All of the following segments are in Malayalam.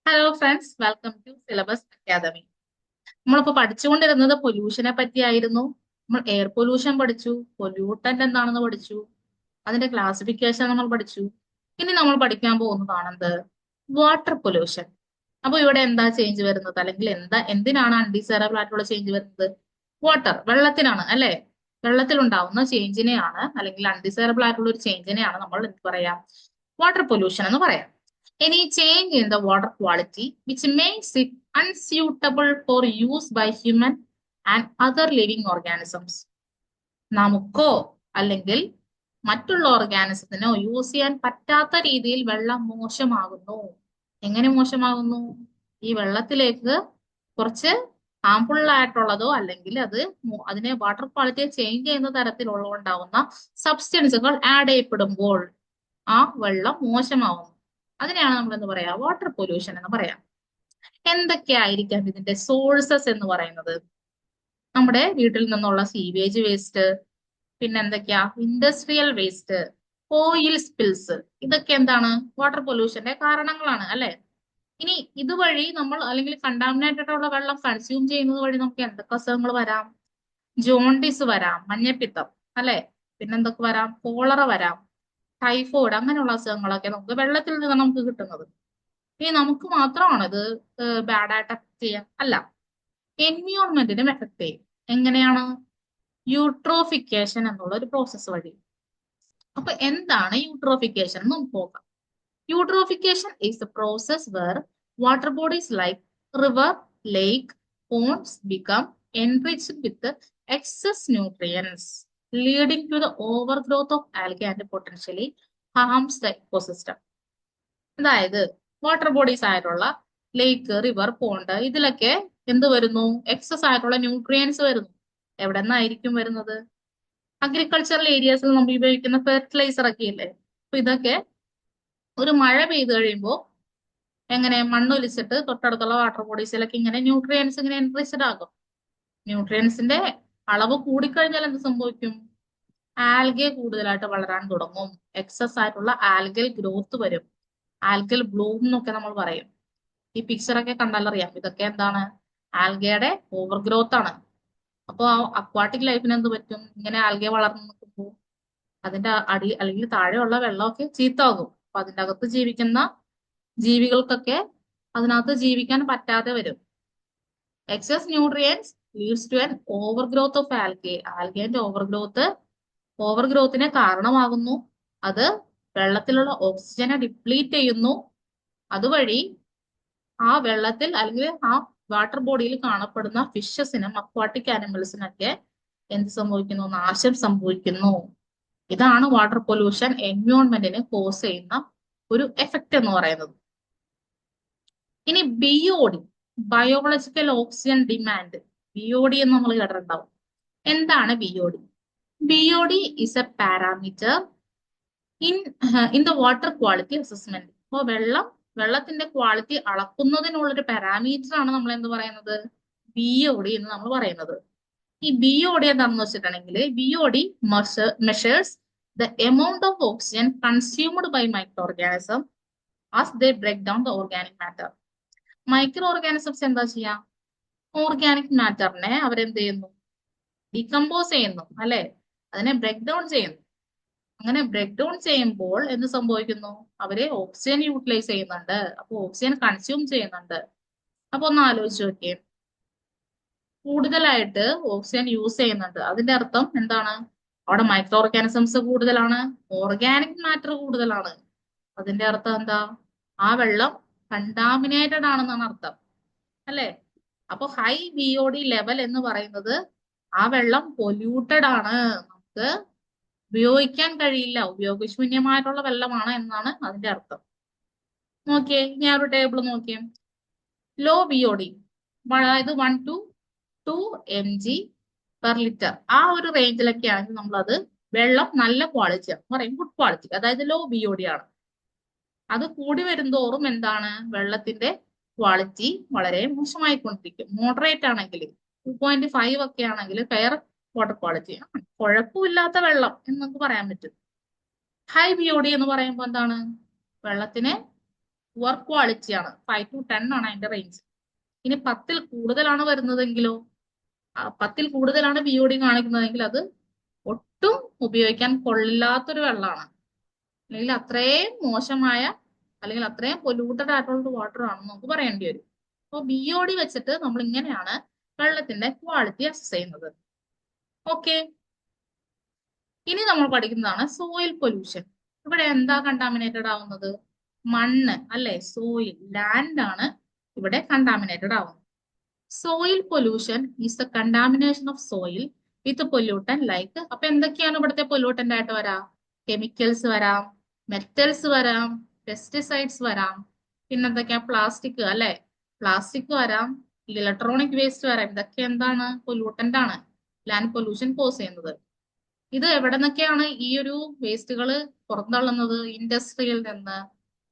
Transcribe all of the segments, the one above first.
Hello friends, welcome to syllabus academy. നമ്മളിപ്പോ പഠിച്ചുകൊണ്ടിരുന്നത് പൊല്യൂഷനെ പറ്റിയായിരുന്നു. നമ്മൾ എയർ പൊല്യൂഷൻ പഠിച്ചു, പൊല്യൂട്ടന്റ് എന്താണെന്ന് പഠിച്ചു, അതിന്റെ ക്ലാസിഫിക്കേഷൻ നമ്മൾ പഠിച്ചു. ഇനി നമ്മൾ പഠിക്കാൻ പോകുന്നതാണ് വാട്ടർ പൊല്യൂഷൻ. അപ്പൊ ഇവിടെ എന്താ ചേഞ്ച് വരുന്നത്, അല്ലെങ്കിൽ എന്തിനാണ് അൺഡിസൈറബിൾ ആയിട്ടുള്ള ചേഞ്ച് വരുന്നത്? വാട്ടർ, വെള്ളത്തിനാണ് അല്ലെ? വെള്ളത്തിൽ ഉണ്ടാവുന്ന ചേഞ്ചിനെയാണ്, അല്ലെങ്കിൽ അൺഡിസൈറബിൾ ആയിട്ടുള്ള ഒരു ചേഞ്ചിനെയാണ് നമ്മൾ എന്ത് പറയാം? വാട്ടർ പൊല്യൂഷൻ എന്ന് പറയാം. Any change in the water quality which makes it unsuitable for use by human and other living organisms. നമുക്കോ അല്ലെങ്കിൽ മറ്റുള്ള ഓർഗാനിസത്തിനോ യൂസ് ചെയ്യാൻ പറ്റാത്ത രീതിയിൽ വെള്ളം മോശമാകുന്നു. എങ്ങനെ മോശമാകുന്നു? ഈ വെള്ളത്തിലേക്ക് കുറച്ച് ഹാംഫുൾ ആയിട്ടുള്ളതോ അല്ലെങ്കിൽ അതിനെ വാട്ടർ ക്വാളിറ്റിയെ ചേഞ്ച് ചെയ്യുന്ന തരത്തിലുള്ളതുണ്ടാവുന്ന സബ്സ്റ്റൻസുകൾ ആഡ് ചെയ്യപ്പെടുമ്പോൾ ആ വെള്ളം മോശമാവുന്നു. അതിനെയാണ് നമ്മൾ എന്ന് പറയാ, വാട്ടർ പൊല്യൂഷൻ എന്ന് പറയാം. എന്തൊക്കെയായിരിക്കാം ഇതിന്റെ സോഴ്സസ് എന്ന് പറയുന്നത്? നമ്മുടെ വീട്ടിൽ നിന്നുള്ള സീവേജ് വേസ്റ്റ്, പിന്നെ എന്തൊക്കെയാ, ഇൻഡസ്ട്രിയൽ വേസ്റ്റ്, ഓയിൽ സ്പിൽസ്, ഇതൊക്കെ എന്താണ്? വാട്ടർ പൊല്യൂഷന്റെ കാരണങ്ങളാണ് അല്ലെ? ഇനി ഇതുവഴി നമ്മൾ, അല്ലെങ്കിൽ കണ്ടാമിനേറ്റഡ് ഉള്ള വെള്ളം കൺസ്യൂം ചെയ്യുന്നത് വഴി നമുക്ക് എന്തൊക്കെ അസുഖങ്ങൾ വരാം? ജോണ്ടിസ് വരാം, മഞ്ഞപ്പിത്തം അല്ലെ? പിന്നെന്തൊക്കെ വരാം? കോളറ വരാം, ടൈഫോയിഡ്, അങ്ങനെയുള്ള അസുഖങ്ങളൊക്കെ നമുക്ക് വെള്ളത്തിൽ നിന്ന് നമുക്ക് കിട്ടുന്നത്. ഇനി നമുക്ക് മാത്രമാണ് ഇത് ബാഡായിട്ട് എഫക്ട് ചെയ്യാം? അല്ല, എൻവിയോൺമെന്റിനും എഫക്ട് ചെയ്യും. എങ്ങനെയാണ്? യൂട്രോഫിക്കേഷൻ എന്നുള്ള ഒരു പ്രോസസ്സ് വഴി. അപ്പൊ എന്താണ് യൂട്രോഫിക്കേഷൻ എന്ന് നമുക്ക് നോക്കാം. Eutrophication is the process where water bodies like river, lake, ponds become enriched with excess nutrients, leading to the overgrowth of algae and potentially harms the ecosystem. അതായത് വാട്ടർ ബോഡീസ് ആയിട്ടുള്ള ലേക്ക്, റിവർ, പോണ്ട്, ഇതിലൊക്കെ എന്ത് വരുന്നു? എക്സസ് ആയിട്ടുള്ള ന്യൂട്രിയൻസ് വരുന്നു. എവിടെ നിന്നായിരിക്കും വരുന്നത്? അഗ്രികൾച്ചറൽ ഏരിയാസിൽ നമ്മൾ ഉപയോഗിക്കുന്ന ഫെർട്ടിലൈസർ ഒക്കെ ഇല്ലേ? അപ്പൊ ഇതൊക്കെ ഒരു മഴ പെയ്ത് കഴിയുമ്പോൾ എങ്ങനെ മണ്ണൊലിച്ചിട്ട് തൊട്ടടുത്തുള്ള വാട്ടർ ബോഡീസിലൊക്കെ ഇങ്ങനെ ന്യൂട്രിയൻസ് ഇങ്ങനെ എൻറിച്ച്ഡ് ആകും. ന്യൂട്രിയൻസിന്റെ അളവ് കൂടിക്കഴിഞ്ഞാൽ എന്ത് സംഭവിക്കും? ആൽഗെ കൂടുതലായിട്ട് വളരാൻ തുടങ്ങും. എക്സസ് ആയിട്ടുള്ള ആൽഗൽ ഗ്രോത്ത് വരും. ആൽഗൽ ബ്ലൂം എന്നൊക്കെ നമ്മൾ പറയും. ഈ പിക്ചറൊക്കെ കണ്ടാൽ അറിയാം ഇതൊക്കെ എന്താണ്? ആൽഗയുടെ ഓവർ ഗ്രോത്ത് ആണ്. അപ്പോൾ ആ അക്വാട്ടിക് ലൈഫിന് എന്ത് പറ്റും? ഇങ്ങനെ ആൽഗെ വളർന്നു നിൽക്കുമ്പോൾ അതിന്റെ അടി അല്ലെങ്കിൽ താഴെയുള്ള വെള്ളമൊക്കെ ചീത്താകും. അപ്പൊ അതിന്റെ അകത്ത് ജീവിക്കുന്ന ജീവികൾക്കൊക്കെ അതിനകത്ത് ജീവിക്കാൻ പറ്റാതെ വരും. Excess nutrients leads to an over growth of algae. ആൽഗേന്റെ ഓവർ ഗ്രോത്തിന് കാരണമാകുന്നു. അത് വെള്ളത്തിലുള്ള ഓക്സിജനെ ഡിപ്ലീറ്റ് ചെയ്യുന്നു. അതുവഴി ആ വെള്ളത്തിൽ അല്ലെങ്കിൽ ആ വാട്ടർ ബോഡിയിൽ കാണപ്പെടുന്ന ഫിഷസിനും അക്വാട്ടിക് ആനിമൽസിനൊക്കെ എന്ത് സംഭവിക്കുന്നു? നാശം സംഭവിക്കുന്നു. ഇതാണ് വാട്ടർ പൊല്യൂഷൻ എൻവയോൺമെന്റിന് കോസ് ചെയ്യുന്ന ഒരു എഫക്റ്റ് എന്ന് പറയുന്നത്. ഇനി BOD, biological oxygen demand. BOD എന്ന് നമ്മൾ കേട്ടിട്ടുണ്ടാവും. എന്താണ് BOD? BOD is A parameter in in the water quality assessment. അപ്പോൾ വെള്ളത്തിന്റെ ക്വാളിറ്റി അളക്കുന്നതിനുള്ള ഒരു പാരാമീറ്റർ ആണ് നമ്മൾ എന്ത് പറയുന്നത്? BOD എന്ന് നമ്മൾ പറയുന്നത്. ഈ BOD എന്താണെന്ന് വെച്ചിട്ടുണ്ടെങ്കിൽ, BOD measures the amount of oxygen consumed by microorganism as they break down the organic matter. Microorganisms എന്താ ചെയ്യാ? ഓർഗാനിക് മാറ്ററിനെ അവരെന്ത് ചെയ്യുന്നു? ഡീകമ്പോസ് ചെയ്യുന്നു അല്ലെ? അതിനെ ബ്രേക്ക് ഡൗൺ ചെയ്യുന്നു. അങ്ങനെ ബ്രേക്ക് ഡൗൺ ചെയ്യുമ്പോൾ എന്ത് സംഭവിക്കുന്നു? അവര് ഓക്സിജൻ യൂട്ടിലൈസ് ചെയ്യുന്നുണ്ട്. അപ്പൊ ഓക്സിജൻ കൺസ്യൂം ചെയ്യുന്നുണ്ട്. അപ്പൊ ഒന്ന് ആലോചിച്ച് നോക്കിയേ, കൂടുതലായിട്ട് ഓക്സിജൻ യൂസ് ചെയ്യുന്നുണ്ട്. അതിന്റെ അർത്ഥം എന്താണ്? അവിടെ മൈക്രോ ഓർഗാനിസംസ് കൂടുതലാണ്, ഓർഗാനിക് മാറ്റർ കൂടുതലാണ്. അതിന്റെ അർത്ഥം എന്താ? ആ വെള്ളം കണ്ടാമിനേറ്റഡ് ആണെന്നാണ് അർത്ഥം അല്ലെ? അപ്പൊ ഹൈ BOD ലെവൽ എന്ന് പറയുന്നത് ആ വെള്ളം പൊല്യൂട്ടഡ് ആണ്, നമുക്ക് ഉപയോഗിക്കാൻ കഴിയില്ല, ഉപയോഗശൂന്യമായിട്ടുള്ള വെള്ളമാണ് എന്നാണ് അതിന്റെ അർത്ഥം. നോക്കിയേ, ഞാൻ ഒരു ടേബിൾ നോക്കിയേ. ലോ BOD, അതായത് 1 to 2 mg/ലിറ്റർ, ആ ഒരു റേഞ്ചിലൊക്കെ ആണെങ്കിൽ നമ്മളത് വെള്ളം നല്ല ക്വാളിറ്റി ആണ് പറയും, ഗുഡ് ക്വാളിറ്റി, അതായത് ലോ BOD ആണ്. അത് കൂടി വരുന്തോറും എന്താണ്? വെള്ളത്തിന്റെ ക്വാളിറ്റി വളരെ മോശമായിക്കൊണ്ടിരിക്കും. മോഡറേറ്റ് ആണെങ്കിൽ 2.5 ഒക്കെ ആണെങ്കിൽ ഫെയർ വാട്ടർ ക്വാളിറ്റി, കുഴപ്പമില്ലാത്ത വെള്ളം എന്ന് നമുക്ക് പറയാൻ പറ്റും. ഹൈ BOD എന്ന് പറയുമ്പോൾ എന്താണ്? വെള്ളത്തിന് പുവർ ക്വാളിറ്റി ആണ്. 5 to 10 ആണ് അതിന്റെ റേഞ്ച്. ഇനി 10ൽ കൂടുതലാണ് വരുന്നതെങ്കിലോ, 10ൽ കൂടുതലാണ് BOD കാണിക്കുന്നതെങ്കിൽ അത് ഒട്ടും ഉപയോഗിക്കാൻ കൊള്ളില്ലാത്തൊരു വെള്ളമാണ്, അല്ലെങ്കിൽ അത്രയും മോശമായ, അല്ലെങ്കിൽ അത്രയും പൊല്യൂട്ടഡ് ആയിട്ടുള്ള വാട്ടർ ആണെന്ന് നമുക്ക് പറയേണ്ടി വരും. അപ്പോൾ BOD വെച്ചിട്ട് നമ്മൾ ഇങ്ങനെയാണ് വെള്ളത്തിന്റെ ക്വാളിറ്റി അസസ് ചെയ്യുന്നത്. ഓക്കെ, ഇനി നമ്മൾ പഠിക്കുന്നതാണ് സോയിൽ പൊല്യൂഷൻ. ഇവിടെ എന്താ കണ്ടാമിനേറ്റഡ് ആവുന്നത്? മണ്ണ് അല്ലെ, സോയിൽ, ലാൻഡ് ആണ് ഇവിടെ കണ്ടാമിനേറ്റഡ് ആവുന്നത്. Soil pollution is the contamination of soil with pollutant like. അപ്പൊ എന്തൊക്കെയാണ് ഇവിടുത്തെ പൊല്യൂട്ടന്റ് ആയിട്ട് വരാം? കെമിക്കൽസ് വരാം, മെറ്റൽസ് വരാം, പെസ്റ്റിസൈഡ്സ് വരാം, പിന്നെന്തൊക്കെയാ, പ്ലാസ്റ്റിക് അല്ലെ, പ്ലാസ്റ്റിക് വരാം, ഇലക്ട്രോണിക് വേസ്റ്റ് വരാം. ഇതൊക്കെ എന്താണ്? പൊല്യൂട്ടന്റ് ആണ്, ലാൻഡ് പൊല്യൂഷൻ കോസ് ചെയ്യുന്നത്. ഇത് എവിടെ നിന്നൊക്കെയാണ് ഈ ഒരു വേസ്റ്റുകൾ പുറന്തള്ളുന്നത്? ഇൻഡസ്ട്രിയിൽ നിന്ന്,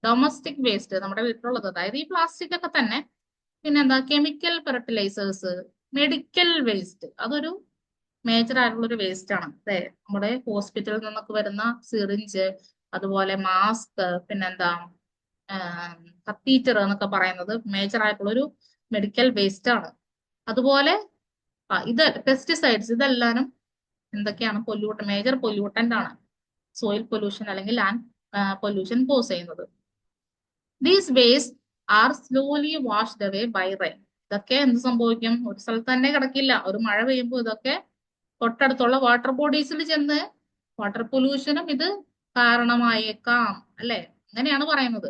ഡൊമസ്റ്റിക് വേസ്റ്റ് നമ്മുടെ വീട്ടിലുള്ളത്, അതായത് ഈ പ്ലാസ്റ്റിക് ഒക്കെ തന്നെ. പിന്നെന്താ, കെമിക്കൽ ഫെർട്ടിലൈസേഴ്സ്, മെഡിക്കൽ വേസ്റ്റ്, അതൊരു മേജർ ആയിട്ടുള്ള ഒരു വേസ്റ്റ് ആണ്. അതെ, നമ്മുടെ ഹോസ്പിറ്റലിൽ നിന്നൊക്കെ വരുന്ന സിറിഞ്ച്, അതുപോലെ മാസ്ക്, പിന്നെന്താ, കത്തീറ്റർ എന്നൊക്കെ പറയുന്നത് മേജർ ആയിട്ടുള്ള ഒരു മെഡിക്കൽ വേസ്റ്റ് ആണ്. അതുപോലെ ഇത് പെസ്റ്റിസൈഡ്സ്, ഇതെല്ലാം എന്തൊക്കെയാണ്? മേജർ പൊല്യൂട്ടന്റ് ആണ് സോയിൽ പൊല്യൂഷൻ അല്ലെങ്കിൽ ലാൻഡ് പൊല്യൂഷൻ കോസ് ചെയ്യുന്നത്. These waste are slowly washed away by rain. ഇതൊക്കെ എന്ത് സംഭവിക്കും? ഒരു സ്ഥലത്ത് തന്നെ കിടക്കില്ല. ഒരു മഴ പെയ്യുമ്പോൾ ഇതൊക്കെ തൊട്ടടുത്തുള്ള വാട്ടർ ബോഡീസിൽ ചെന്ന് വാട്ടർ പൊല്യൂഷനും ഇത് കാരണമായേക്കാം അല്ലെ, അങ്ങനെയാണ് പറയുന്നത്.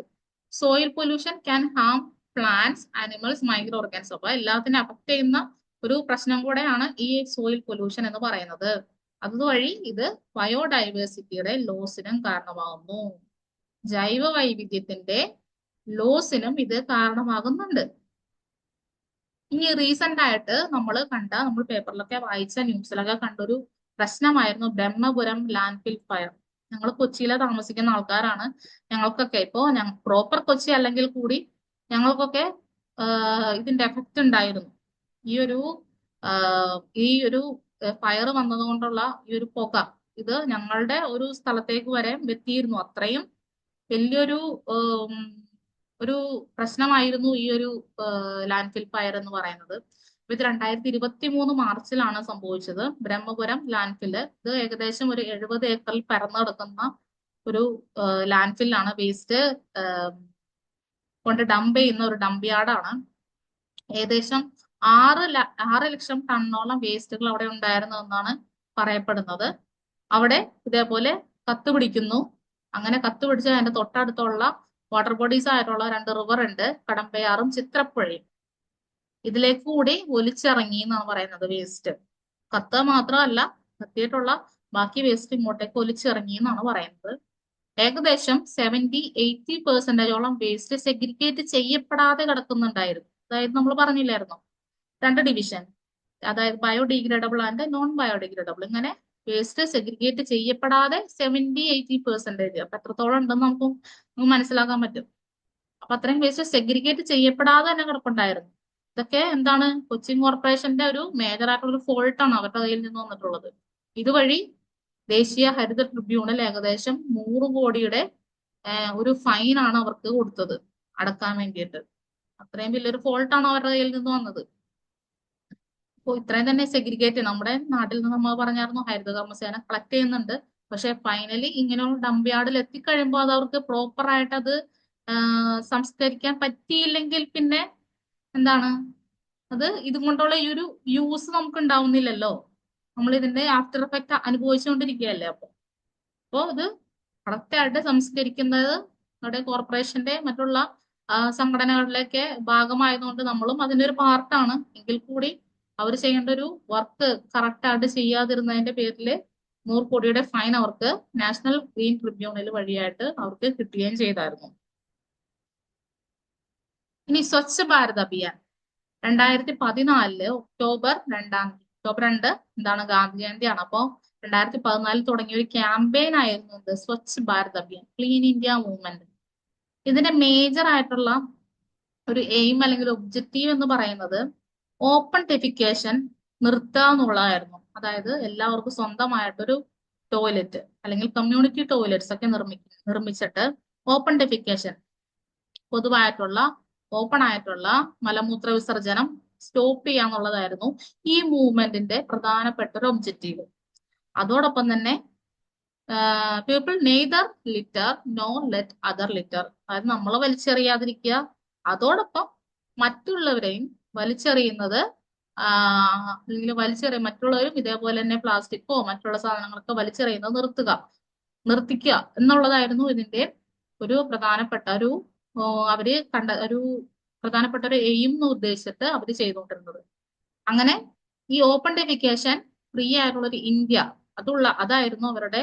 Soil pollution can harm plants, animals, microorganism. അപ്പൊ എല്ലാത്തിനും അഫക്ട് ചെയ്യുന്ന ഒരു പ്രശ്നം കൂടെയാണ് ഈ സോയിൽ പൊല്യൂഷൻ എന്ന് പറയുന്നത്. അതുവഴി ഇത് ബയോഡൈവേഴ്സിറ്റിയുടെ ലോസിനും കാരണമാകുന്നു. ജൈവ വൈവിധ്യത്തിന്റെ ലോസിനും ഇത് കാരണമാകുന്നുണ്ട്. ഇനി റീസെന്റ് ആയിട്ട് നമ്മൾ പേപ്പറിലൊക്കെ വായിച്ച, ന്യൂസിലൊക്കെ കണ്ടൊരു പ്രശ്നമായിരുന്നു ബ്രഹ്മപുരം ലാൻഡ് ഫിൽ ഫയർ. ഞങ്ങൾ കൊച്ചിയിലെ താമസിക്കുന്ന ആൾക്കാരാണ്. ഞങ്ങൾക്കൊക്കെ ഇപ്പോ പ്രോപ്പർ കൊച്ചി അല്ലെങ്കിൽ കൂടി ഞങ്ങൾക്കൊക്കെ ഇതിന്റെ എഫക്റ്റ് ഉണ്ടായിരുന്നു. ഈ ഒരു ഫയർ വന്നതുകൊണ്ടുള്ള ഈ ഒരു പുക, ഇത് ഞങ്ങളുടെ ഒരു സ്ഥലത്തേക്ക് വരെ എത്തിയിരുന്നു. അത്രയും വലിയൊരു ഒരു പ്രശ്നമായിരുന്നു ഈ ഒരു ലാൻഡ് ഫിൽ ഫയർ എന്ന് പറയുന്നത്. ഇത് 2023 മാർച്ചിലാണ് സംഭവിച്ചത്. ബ്രഹ്മപുരം ലാൻഡ് ഫില്ല്, ഇത് ഏകദേശം ഒരു 70 ഏക്കറിൽ പരന്നു കിടക്കുന്ന ഒരു ലാൻഡ് ഫില്ലാണ്. വേസ്റ്റ് കൊണ്ട് ഡംപ് ചെയ്യുന്ന ഒരു ഡംപ് യാർഡാണ്. ഏകദേശം 6 ലക്ഷം ടണ്ണോളം വേസ്റ്റുകൾ അവിടെ ഉണ്ടായിരുന്നു എന്നാണ് പറയപ്പെടുന്നത്. അവിടെ ഇതേപോലെ കത്തുപിടിക്കുന്നു. അങ്ങനെ കത്തുപിടിച്ച് അതിന്റെ തൊട്ടടുത്തുള്ള വാട്ടർ ബോഡീസ് ആയിട്ടുള്ള 2 റിവർ ഉണ്ട്, കടമ്പയാറും ചിത്രപ്പുഴയും. ഇതിലേക്ക് കൂടി ഒലിച്ചിറങ്ങി എന്നാണ് പറയുന്നത് വേസ്റ്റ്. കത്തുക മാത്രമല്ല, കത്തിയിട്ടുള്ള ബാക്കി വേസ്റ്റ് ഇങ്ങോട്ടേക്ക് ഒലിച്ചിറങ്ങി എന്നാണ് പറയുന്നത്. ഏകദേശം 70-80% വേസ്റ്റ് സെഗ്രിഗേറ്റ് ചെയ്യപ്പെടാതെ കിടക്കുന്നുണ്ടായിരുന്നു. അതായത് നമ്മൾ പറഞ്ഞില്ലായിരുന്നു 2 ഡിവിഷൻ, അതായത് ബയോഡിഗ്രേഡബിൾ ആൻഡ് നോൺ ബയോഡിഗ്രേഡബിൾ. ഇങ്ങനെ വേസ്റ്റ് സെഗ്രിഗേറ്റ് ചെയ്യപ്പെടാതെ 70-80%. അപ്പൊ എത്രത്തോളം ഉണ്ടെന്ന് നമുക്ക് മനസ്സിലാക്കാൻ പറ്റും. അപ്പൊ അത്രയും വേസ്റ്റ് സെഗ്രിഗേറ്റ് ചെയ്യപ്പെടാതെ തന്നെ കിടപ്പുണ്ടായിരുന്നു. ഇതൊക്കെ എന്താണ്? കൊച്ചിൻ കോർപ്പറേഷന്റെ ഒരു മേജർ ആയിട്ടുള്ള ഒരു ഫോൾട്ടാണ് അവരുടെ കയ്യിൽ നിന്ന് വന്നിട്ടുള്ളത്. ഇതുവഴി ദേശീയ ഹരിത ട്രിബ്യൂണൽ ഏകദേശം 100 കോടിയുടെ ഒരു ഫൈനാണ് അവർക്ക് കൊടുത്തത് അടക്കാൻ വേണ്ടിയിട്ട്. അത്രയും വലിയൊരു ഫോൾട്ടാണ് അവരുടെ കയ്യിൽ നിന്ന് വന്നത്. അപ്പോൾ ഇത്രയും തന്നെ സെഗ്രിഗേറ്റ്, നമ്മുടെ നാട്ടിൽ നിന്ന് നമ്മൾ പറഞ്ഞായിരുന്നു ഹരിതകർമ്മസേന കളക്ട് ചെയ്യുന്നുണ്ട്. പക്ഷെ ഫൈനലി ഇങ്ങനെ ഡംപ് യാർഡിൽ എത്തിക്കഴിയുമ്പോൾ അത് അവർക്ക് പ്രോപ്പർ ആയിട്ട് അത് സംസ്കരിക്കാൻ പറ്റിയില്ലെങ്കിൽ പിന്നെ എന്താണ് അത്, ഇതും കൊണ്ടുള്ള ഈ ഒരു യൂസ് നമുക്ക് ഉണ്ടാവുന്നില്ലല്ലോ. നമ്മൾ ഇതിന്റെ ആഫ്റ്റർ എഫക്റ്റ് അനുഭവിച്ചുകൊണ്ടിരിക്കുകയല്ലേ. അപ്പോൾ ഇത് കറക്റ്റ് ആയിട്ട് സംസ്കരിക്കുന്നത് നമ്മുടെ കോർപ്പറേഷന്റെ മറ്റുള്ള സംഘടനകളിലേക്ക് ഭാഗമായതുകൊണ്ട് നമ്മളും അതിന്റെ ഒരു പാർട്ടാണ്. എങ്കിൽ കൂടി അവർ ചെയ്യേണ്ട ഒരു വർക്ക് കറക്റ്റ് ആയിട്ട് ചെയ്യാതിരുന്നതിന്റെ പേരിൽ 100 കോടിയുടെ ഫൈൻ അവർക്ക് നാഷണൽ ഗ്രീൻ ട്രിബ്യൂണൽ വഴിയായിട്ട് അവർക്ക് കിട്ടുകയും ചെയ്തായിരുന്നു. ഇനി സ്വച്ഛ് ഭാരത് അഭിയാൻ 2014 ഒക്ടോബർ 2 എന്താണ്? ഗാന്ധി ജയന്തിയാണ്. അപ്പോ 2014 തുടങ്ങിയ ഒരു ക്യാമ്പയിൻ ആയിരുന്നു ഇത്, Swachh Bharat Abhiyan, clean India movement. ഇതിന്റെ മേജർ ആയിട്ടുള്ള ഒരു എയിം അല്ലെങ്കിൽ ഒബ്ജക്റ്റീവ് എന്ന് പറയുന്നത് ഓപ്പൺ ഡെഫിക്കേഷൻ നിർത്തുക എന്നുള്ളതായിരുന്നു. അതായത് എല്ലാവർക്കും സ്വന്തമായിട്ടൊരു ടോയ്ലറ്റ് അല്ലെങ്കിൽ കമ്മ്യൂണിറ്റി ടോയ്ലറ്റ്സ് ഒക്കെ നിർമ്മിച്ചിട്ട് ഓപ്പൺ ഡെഫിക്കേഷൻ, പൊതുവായിട്ടുള്ള ഓപ്പൺ ആയിട്ടുള്ള മലമൂത്ര വിസർജനം സ്റ്റോപ്പ് ചെയ്യാന്നുള്ളതായിരുന്നു ഈ മൂവ്മെന്റിന്റെ പ്രധാനപ്പെട്ട ഒരു ഒബ്ജക്റ്റീവ്. അതോടൊപ്പം തന്നെ people neither litre nor let other litre, അതായത് നമ്മൾ വലിച്ചെറിയാതിരിക്കുക, അതോടൊപ്പം മറ്റുള്ളവരെയും വലിച്ചെറിയുന്നത് അല്ലെങ്കിൽ മറ്റുള്ളവരും ഇതേപോലെ തന്നെ പ്ലാസ്റ്റിക്കോ മറ്റുള്ള സാധനങ്ങളൊക്കെ വലിച്ചെറിയുന്നത് നിർത്തിക്കുക എന്നുള്ളതായിരുന്നു ഇതിന്റെ ഒരു പ്രധാനപ്പെട്ട അവര് ഒരു പ്രധാനപ്പെട്ട ഒരു എയിം എന്ന് ഉദ്ദേശിച്ചിട്ട് അവര് ചെയ്തുകൊണ്ടിരുന്നത്. അങ്ങനെ ഈ ഓപ്പൺ ഡെഫിക്കേഷൻ ഫ്രീ ആയിട്ടുള്ള ഒരു ഇന്ത്യ അതായിരുന്നു അവരുടെ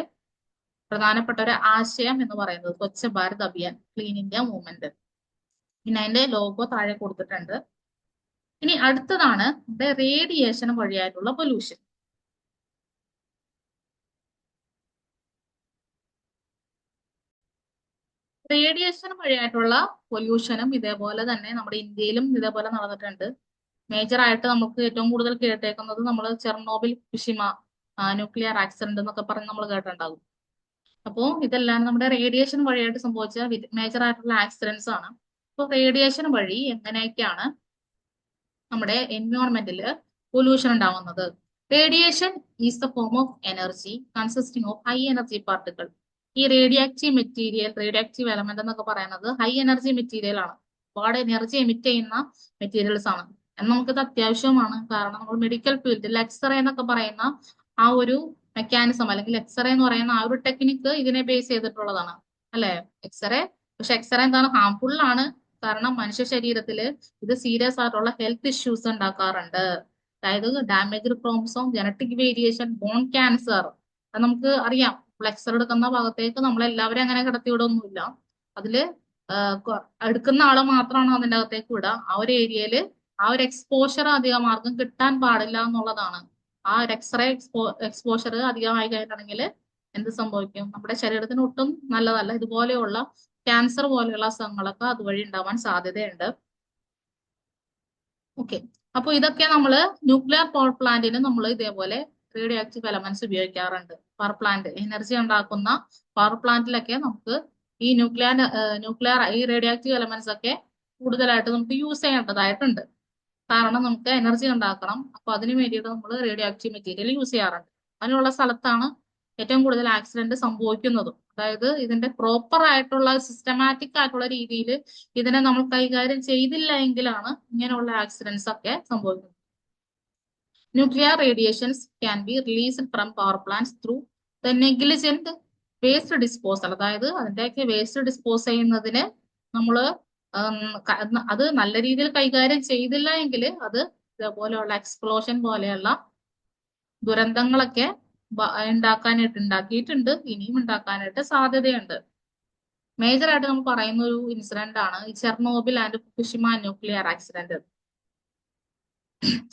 പ്രധാനപ്പെട്ട ഒരു ആശയം എന്ന് പറയുന്നത്, Swachh Bharat Abhiyan, clean India movement. പിന്നെ അതിന്റെ ലോഗോ താഴെ കൊടുത്തിട്ടുണ്ട്. ഇനി അടുത്തതാണ് നമ്മുടെ റേഡിയേഷൻ വഴിയായിട്ടുള്ള പൊല്യൂഷൻ. റേഡിയേഷൻ വഴിയായിട്ടുള്ള പൊല്യൂഷനും ഇതേപോലെ തന്നെ നമ്മുടെ ഇന്ത്യയിലും ഇതേപോലെ നടന്നിട്ടുണ്ട്. മേജർ ആയിട്ട് നമുക്ക് ഏറ്റവും കൂടുതൽ കേട്ടേക്കുന്നത് നമ്മൾ ചെർണോബിൽ ഫുകുഷിമ ന്യൂക്ലിയർ ആക്സിഡന്റ് എന്നൊക്കെ പറഞ്ഞ് നമ്മൾ കേട്ടിട്ടുണ്ടാകും. അപ്പോൾ ഇതെല്ലാം നമ്മുടെ റേഡിയേഷൻ വഴിയായിട്ട് സംഭവിച്ച മേജർ ആയിട്ടുള്ള ആക്സിഡൻസ് ആണ്. അപ്പോൾ റേഡിയേഷൻ വഴി എങ്ങനെയൊക്കെയാണ് നമ്മുടെ എൻവയോൺമെന്റിൽ പൊല്യൂഷൻ ഉണ്ടാവുന്നത്? Radiation is the form of energy consisting of high energy particle. ഈ റേഡിയോ ആക്റ്റീവ് എലമെന്റ് എന്നൊക്കെ പറയുന്നത് ഹൈ എനർജി മെറ്റീരിയൽ ആണ്. ഒരുപാട് എനർജി എമിറ്റ് ചെയ്യുന്ന മെറ്റീരിയൽസ് ആണ്. എന്നാൽ നമുക്കിത് അത്യാവശ്യമാണ്. കാരണം നമ്മൾ മെഡിക്കൽ ഫീൽഡിൽ എക്സ്റേ എന്നൊക്കെ പറയുന്ന ആ ഒരു മെക്കാനിസം അല്ലെങ്കിൽ എക്സ്റേ എന്ന് പറയുന്ന ആ ഒരു ടെക്നിക്ക് ഇതിനെ ബേസ് ചെയ്തിട്ടുള്ളതാണ്, അല്ലെ? പക്ഷെ എക്സ്റേ എന്താണ്? ഹാർംഫുൾ ആണ്. കാരണം മനുഷ്യ ശരീരത്തിൽ ഇത് സീരിയസ് ആയിട്ടുള്ള ഹെൽത്ത് ഇഷ്യൂസ് ഉണ്ടാക്കാറുണ്ട്. അതായത് damage chromosome, genetic variation, bone cancer. അത് നമുക്ക് അറിയാം. എക്സ്റേ എടുക്കുന്ന ഭാഗത്തേക്ക് നമ്മളെല്ലാവരും അങ്ങനെ കിടത്തിവിടൊന്നുമില്ല. അതില് എടുക്കുന്ന ആള് മാത്രമാണ് അതിന്റെ അകത്തേക്ക് വിടുക. ആ ഒരു ഏരിയയില് ആ ഒരു എക്സ്പോഷർ അധികം ആർക്കും കിട്ടാൻ പാടില്ല എന്നുള്ളതാണ്. ആ ഒരു എക്സ്റേ എക്സ്പോഷർ അധികമായി കഴിഞ്ഞിട്ടുണ്ടെങ്കിൽ എന്ത് സംഭവിക്കും? നമ്മുടെ ശരീരത്തിന് ഒട്ടും നല്ലതല്ല. ഇതുപോലെയുള്ള ക്യാൻസർ പോലെയുള്ള അസുഖങ്ങളൊക്കെ അതുവഴി ഉണ്ടാവാൻ സാധ്യതയുണ്ട്. ഓക്കെ, അപ്പൊ ഇതൊക്കെ നമ്മള് ന്യൂക്ലിയർ പവർ പ്ലാന്റിന് നമ്മൾ ഇതേപോലെ റേഡിയോ ആക്റ്റീവ് എലമെന്റ്സ് ഉപയോഗിക്കാറുണ്ട്. പവർ പ്ലാന്റ് എനർജി ഉണ്ടാക്കുന്ന പവർ പ്ലാന്റിലൊക്കെ നമുക്ക് ഈ ഈ റേഡിയോ ആക്റ്റീവ് എലമെന്റ്സ് ഒക്കെ കൂടുതലായിട്ട് നമുക്ക് യൂസ് ചെയ്യേണ്ടതായിട്ടുണ്ട്. കാരണം നമുക്ക് എനർജി ഉണ്ടാക്കണം. അപ്പൊ അതിന് വേണ്ടിയിട്ട് നമ്മൾ റേഡിയോ ആക്റ്റീവ് മെറ്റീരിയൽ യൂസ് ചെയ്യാറുണ്ട്. അതിനുള്ള സ്ഥലത്താണ് ഏറ്റവും കൂടുതൽ ആക്സിഡന്റ് സംഭവിക്കുന്നതും. അതായത് ഇതിന്റെ പ്രോപ്പർ ആയിട്ടുള്ള സിസ്റ്റമാറ്റിക് ആയിട്ടുള്ള രീതിയിൽ ഇതിനെ നമ്മൾ കൈകാര്യം ചെയ്തില്ല എങ്കിലാണ് ഇങ്ങനെയുള്ള ആക്സിഡന്റ്സ് ഒക്കെ സംഭവിക്കുന്നത്. Nuclear radiations can be released from power plants through the negligent waste disposal. അതായത് അതിന്റെയൊക്കെ വേസ്റ്റ് ഡിസ്പോസ് ചെയ്യുന്നതിന് നമ്മൾ അത് നല്ല രീതിയിൽ കൈകാര്യം ചെയ്തില്ല എങ്കിൽ അത് ഇതേപോലെയുള്ള എക്സ്പ്ലോഷൻ പോലെയുള്ള ദുരന്തങ്ങളൊക്കെ ഉണ്ടാക്കിയിട്ടുണ്ട്, ഇനിയും ഉണ്ടാക്കാനായിട്ട് സാധ്യതയുണ്ട്. മേജർ ആയിട്ട് നമ്മൾ പറയുന്ന ഒരു ഇൻസിഡന്റ് ആണ് ഈ Chernobyl and Fukushima nuclear accident.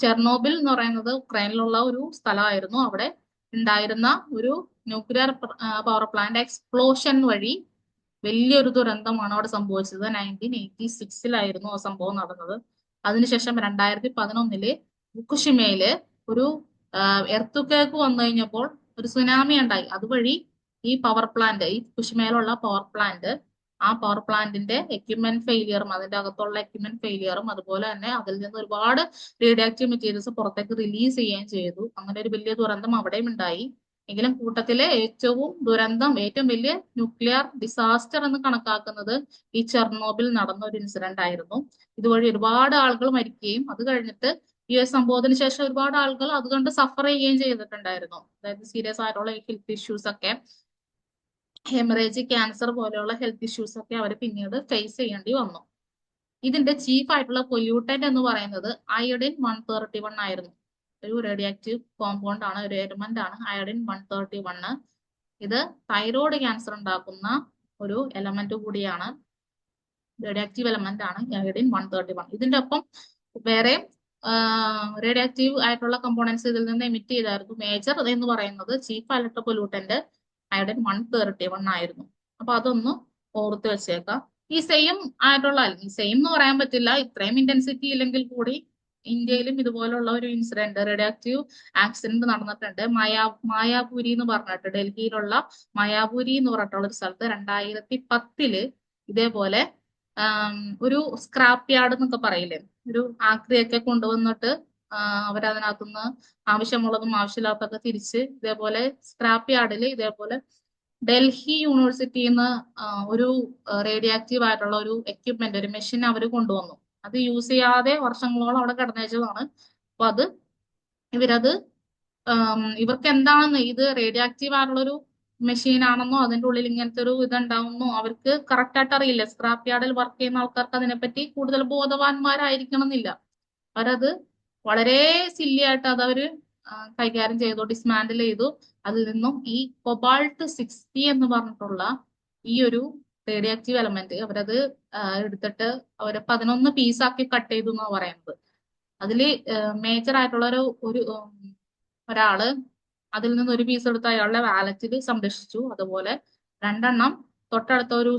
Chernobyl എന്ന് പറയുന്നത് ഉക്രൈനിലുള്ള ഒരു സ്ഥലമായിരുന്നു. അവിടെ ഉണ്ടായിരുന്ന ഒരു ന്യൂക്ലിയർ പവർ പ്ലാന്റ് എക്സ്പ്ലോഷൻ വഴി വലിയൊരു ദുരന്തമാണ് അവിടെ സംഭവിച്ചത്. 1986 ആ സംഭവം നടന്നത്. അതിനുശേഷം 2011 ഫുകുഷിമയില് ഒരു എർത്തുക്കേക്ക് വന്നു കഴിഞ്ഞപ്പോൾ ഒരു സുനാമി ഉണ്ടായി. അതുവഴി ഈ ഫുകുഷിമയിലുള്ള ആ പവർ പ്ലാന്റിന്റെ എക്യുപ്മെന്റ് ഫെയിലിയറും അതിന്റെ അകത്തുള്ള എക്യുപ്മെന്റ് ഫെയിലിയറും അതുപോലെ തന്നെ അതിൽ നിന്ന് ഒരുപാട് റേഡിയോ ആക്റ്റീവ് മെറ്റീരിയൽസ് പുറത്തേക്ക് റിലീസ് ചെയ്യുകയും ചെയ്തു. അങ്ങനെ ഒരു വലിയ ദുരന്തം അവിടെയും ഉണ്ടായി. എങ്കിലും കൂട്ടത്തിലെ ഏറ്റവും വലിയ ന്യൂക്ലിയർ ഡിസാസ്റ്റർ എന്ന് കണക്കാക്കുന്നത് ഈ ചെർണോബിൽ നടന്ന ഒരു ഇൻസിഡന്റ് ആയിരുന്നു. ഇതുവഴി ഒരുപാട് ആളുകൾ മരിക്കുകയും അത് കഴിഞ്ഞിട്ട് ഈ സംഭവത്തിന് ശേഷം ഒരുപാട് ആളുകൾ അതുകൊണ്ട് സഫർ ചെയ്യുകയും ചെയ്തിട്ടുണ്ടായിരുന്നു. അതായത് സീരിയസ് ആയിട്ടുള്ള ഹെൽത്ത് ഇഷ്യൂസ് ഒക്കെ, ഹെമറേജ്, ക്യാൻസർ പോലെയുള്ള ഹെൽത്ത് ഇഷ്യൂസ് ഒക്കെ അവർ പിന്നീട് ഫേസ് ചെയ്യേണ്ടി വന്നു. ഇതിന്റെ ചീഫ് ആയിട്ടുള്ള പൊല്യൂട്ടന്റ് എന്ന് പറയുന്നത് അയോഡിൻ 131 ആയിരുന്നു. ഒരു റേഡിയോ ആക്റ്റീവ് കോമ്പൗണ്ട് ആണ്, ഒരു എലമെന്റ് ആണ് അയോഡിൻ 131. ഇത് തൈറോയ്ഡ് ക്യാൻസർ ഉണ്ടാക്കുന്ന ഒരു എലമെന്റ് കൂടിയാണ്, റേഡിയോ ആക്റ്റീവ് എലമെന്റ് ആണ് അയോഡിൻ 131. ഇതിന്റെ ഒപ്പം വേറെ റേഡിയോ ആക്റ്റീവ് ആയിട്ടുള്ള കമ്പോണൻസ് ഇതിൽ നിന്ന് എമിറ്റ് ചെയ്തായിരുന്നു. മേജർ എന്ന് പറയുന്നത് ചീഫ് ആയിട്ടുള്ള പൊല്യൂട്ടന്റ് അയോഡിൻ 131 ആയിരുന്നു. അപ്പൊ അതൊന്ന് ഓർത്ത് വെച്ചേക്കാം. ഈ സെയിം എന്ന് പറയാൻ പറ്റില്ല, ഇത്രയും ഇന്റൻസിറ്റി ഇല്ലെങ്കിൽ കൂടി ഇന്ത്യയിലും ഇതുപോലുള്ള ഒരു ഇൻസിഡന്റ് റേഡിയോ ആക്റ്റീവ് ആക്സിഡന്റ് നടന്നിട്ടുണ്ട്. മായാപുരി എന്ന് പറഞ്ഞിട്ട്, ഡൽഹിയിലുള്ള മായാപുരി എന്ന് പറഞ്ഞിട്ടുള്ള ഒരു സ്ഥലത്ത് 2010 ഇതേപോലെ ഒരു സ്ക്രാപ്പ് യാർഡ് എന്നൊക്കെ പറയില്ലേ, ഒരു ആക്രിയൊക്കെ കൊണ്ടുവന്നിട്ട് ആ, അവരതിനകത്തുനിന്ന് ആവശ്യമുള്ളതും ആവശ്യമില്ലാത്തതൊക്കെ തിരിച്ച് ഇതേപോലെ സ്ക്രാപ്പ് യാർഡിൽ ഇതേപോലെ ഡൽഹി യൂണിവേഴ്സിറ്റിയിൽ നിന്ന് ഒരു റേഡിയോ ആക്റ്റീവ് ആയിട്ടുള്ള ഒരു എക്യുപ്മെന്റ്, ഒരു മെഷീൻ അവർ കൊണ്ടുവന്നു. അത് യൂസ് ചെയ്യാതെ വർഷങ്ങളോളം അവിടെ കിടന്നേച്ചതാണ്. അപ്പൊ അത് ഇവരത് ഇവർക്ക് എന്താണെന്ന്, ഇത് റേഡിയോ ആക്റ്റീവ് ആയിട്ടുള്ള ഒരു മെഷീൻ ആണെന്നോ അതിന്റെ ഉള്ളിൽ ഇങ്ങനത്തെ ഒരു ഇതുണ്ടാവുന്നോ അവർക്ക് കറക്റ്റ് ആയിട്ട് അറിയില്ല. സ്ക്രാപ്പ് യാർഡിൽ വർക്ക് ചെയ്യുന്ന ആൾക്കാർക്ക് അതിനെപ്പറ്റി കൂടുതൽ ബോധവാന്മാരായിരിക്കണം എന്നില്ല. അവരത് വളരെ സില്ലി ആയിട്ട് അത് അവര് കൈകാര്യം ചെയ്തു, ഡിസ്മാൻഡിൽ ചെയ്തു. അതിൽ നിന്നും ഈ കൊബാൾട്ട് 60 എന്ന് പറഞ്ഞിട്ടുള്ള ഈ ഒരു റേഡിയോ ആക്റ്റീവ് എലമെന്റ് അവരത് എടുത്തിട്ട് അവര് 11 പീസാക്കി കട്ട് ചെയ്തു എന്നാണ് പറയുന്നത്. അതില് മേജർ ആയിട്ടുള്ള ഒരു ഒരാള് അതിൽ നിന്ന് ഒരു പീസ് എടുത്ത് അയാളുടെ വാലറ്റിൽ സംരക്ഷിച്ചു. അതുപോലെ 2 തൊട്ടടുത്ത ഒരു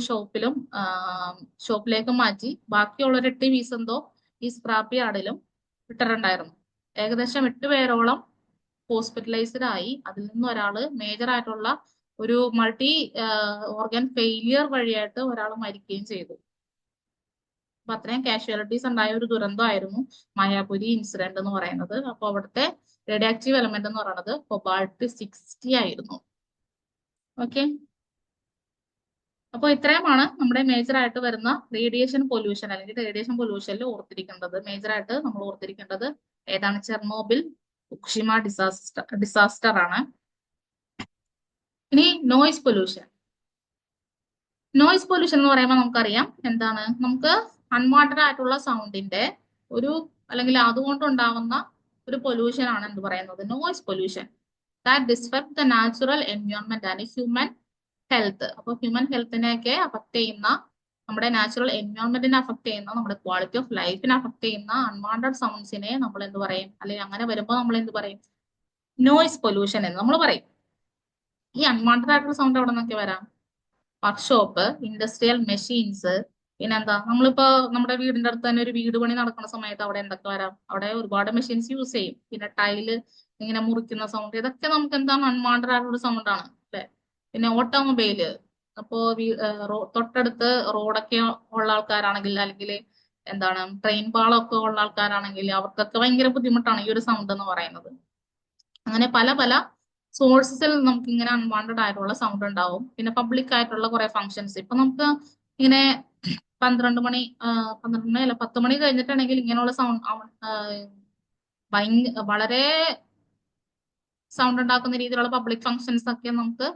ഷോപ്പിലേക്ക് മാറ്റി. ബാക്കിയുള്ള ഒരു 8 പീസ് എന്തോ ഈ സ്ക്രാപ്പ് യാർഡിലും ഇട്ടിട്ടുണ്ടായിരുന്നു. ഏകദേശം 8 പേരോളം ഹോസ്പിറ്റലൈസ്ഡ് ആയി. അതിൽ നിന്ന് ഒരാള് മേജർ ആയിട്ടുള്ള ഒരു മൾട്ടി ഓർഗൻ ഫെയിലിയർ വഴിയായിട്ട് ഒരാൾ മരിക്കുകയും ചെയ്തു. അപ്പൊ അത്രയും കാഷ്വാലിറ്റീസ് ഉണ്ടായ ഒരു ദുരന്തമായിരുന്നു മായാപുരി ഇൻസിഡന്റ് എന്ന് പറയുന്നത്. അപ്പൊ അവിടുത്തെ റേഡിയോ ആക്റ്റീവ് എലമെന്റ് എന്ന് പറയുന്നത് കൊബാൾട്ട് 60 ആയിരുന്നു. ഓക്കെ, അപ്പോൾ ഇത്രയുമാണ് നമ്മുടെ മേജർ ആയിട്ട് വരുന്ന റേഡിയേഷൻ പൊല്യൂഷൻ അല്ലെങ്കിൽ റേഡിയേഷൻ പൊല്യൂഷനിൽ ഓർത്തിരിക്കേണ്ടത്. മേജർ ആയിട്ട് നമ്മൾ ഓർത്തിരിക്കേണ്ടത് ഏതാണ്? ചെർണോബിൽ, ഫുകുഷിമ ഡിസാസ്റ്റർ ആണ്. ഇനി നോയിസ് പൊല്യൂഷൻ. നോയിസ് പൊല്യൂഷൻ എന്ന് പറയുമ്പോൾ നമുക്കറിയാം എന്താണ്, നമുക്ക് അൺവാണ്ടഡ് ആയിട്ടുള്ള സൗണ്ടിന്റെ ഒരു അല്ലെങ്കിൽ അതുകൊണ്ടുണ്ടാവുന്ന ഒരു പൊല്യൂഷൻ ആണ് എന്ത് പറയുന്നത്, noise pollution. That disturb the natural environment and human health. അപ്പൊ ഹ്യൂമൻ ഹെൽത്തിനെയൊക്കെ അഫക്ട് ചെയ്യുന്ന, നമ്മുടെ നാച്ചുറൽ എൻവയോൺമെന്റിനെ അഫക്ട് ചെയ്യുന്ന, നമ്മുടെ ക്വാളിറ്റി ഓഫ് ലൈഫിനെ അഫക്ട് ചെയ്യുന്ന അൺവാണ്ടഡ് സൗണ്ട്സിനെ നമ്മൾ എന്ത് പറയും, അല്ലെങ്കിൽ അങ്ങനെ വരുമ്പോൾ നമ്മൾ എന്ത് പറയും, നോയിസ് പൊല്യൂഷൻ എന്ന് നമ്മൾ പറയും. ഈ അൺവാണ്ടഡ് ആയിട്ടുള്ള സൗണ്ട് എവിടെ നിന്നൊക്കെ വരാം? വർക്ക്ഷോപ്പ്, ഇൻഡസ്ട്രിയൽ മെഷീൻസ്, പിന്നെന്താ, നമ്മളിപ്പോ നമ്മുടെ വീടിന്റെ അടുത്ത് തന്നെ ഒരു വീട് പണി നടക്കുന്ന സമയത്ത് അവിടെ എന്തൊക്കെ വരാം? അവിടെ ഒരുപാട് മെഷീൻസ് യൂസ് ചെയ്യും. പിന്നെ ടൈല് ഇങ്ങനെ മുറിക്കുന്ന സൗണ്ട്, ഇതൊക്കെ നമുക്ക് എന്താണ്, അൺവാണ്ടഡ് ആയിട്ടുള്ള സൗണ്ട് ആണ് അല്ലെ? പിന്നെ ഓട്ടോമൊബൈല്, അപ്പോ തൊട്ടടുത്ത് റോഡൊക്കെ ഉള്ള ആൾക്കാരാണെങ്കിൽ, അല്ലെങ്കിൽ എന്താണ് ട്രെയിൻ പാളമൊക്കെ ഉള്ള ആൾക്കാരാണെങ്കിൽ അവർക്കൊക്കെ ഭയങ്കര ബുദ്ധിമുട്ടാണ് ഈ ഒരു സൗണ്ട് എന്ന് പറയുന്നത്. അങ്ങനെ പല പല സോഴ്സസിൽ നമുക്ക് ഇങ്ങനെ അൺവാണ്ടഡ് ആയിട്ടുള്ള സൗണ്ട് ഉണ്ടാവും. പിന്നെ പബ്ലിക് ആയിട്ടുള്ള കുറെ ഫങ്ഷൻസ്, ഇപ്പൊ നമുക്ക് ഇങ്ങനെ 12 മണി അല്ല 10 മണി കഴിഞ്ഞിട്ടാണെങ്കിൽ ഇങ്ങനെയുള്ള സൗണ്ട് വളരെ സൗണ്ട് ഉണ്ടാക്കുന്ന രീതിയിലുള്ള പബ്ലിക് ഫങ്ഷൻസ് ഒക്കെ നമുക്ക്